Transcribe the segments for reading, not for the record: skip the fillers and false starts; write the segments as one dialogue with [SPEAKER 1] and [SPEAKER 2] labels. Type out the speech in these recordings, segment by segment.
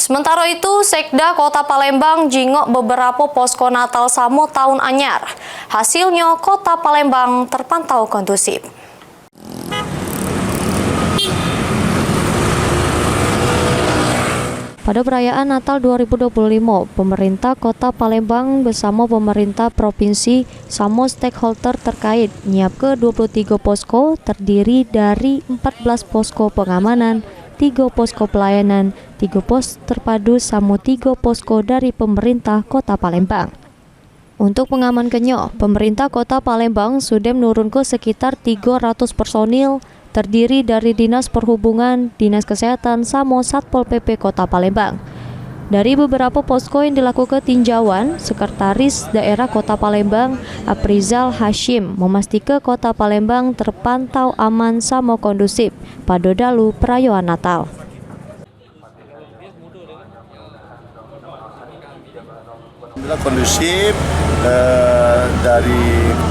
[SPEAKER 1] Sementara itu, Sekda Kota Palembang jingok beberapa posko Natal Samo Tahun Anyar. Hasilnya, Kota Palembang terpantau kondusif. Pada perayaan Natal 2025, pemerintah Kota Palembang bersama pemerintah provinsi sama stakeholder terkait nyiap ke 23 posko terdiri dari 14 posko pengamanan, 3 posko pelayanan, 3 pos terpadu sama 3 posko dari pemerintah Kota Palembang. Untuk pengamanannya, pemerintah Kota Palembang sudah menurunkan sekitar 300 personil terdiri dari Dinas Perhubungan, Dinas Kesehatan, sama Satpol PP Kota Palembang. Dari beberapa posko yang dilakukan tinjauan, Sekretaris Daerah Kota Palembang, Aprizal Hashim, memastikan Kota Palembang terpantau aman sama kondusif pada dalu perayaan Natal.
[SPEAKER 2] Kondusif dari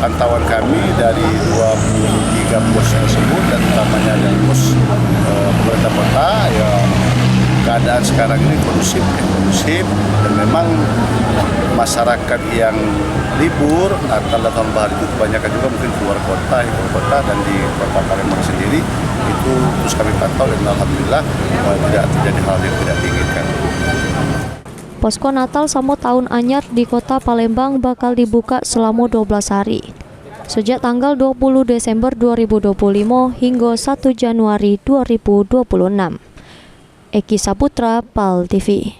[SPEAKER 2] pantauan kami dari 23 pos tersebut dan utamanya dari pos pemerintah kota, ya keadaan sekarang ini kondusif dan memang masyarakat yang libur atau tahun baru itu kebanyakan juga mungkin keluar kota, ibu kota dan di Kota Palembang sendiri itu terus kami pantau dan alhamdulillah tidak terjadi hal yang tidak diinginkan.
[SPEAKER 1] Posko Natal sama Tahun Anyar di Kota Palembang bakal dibuka selama 12 hari. Sejak tanggal 20 Desember 2025 hingga 1 Januari 2026. Eki Saputra, PAL TV.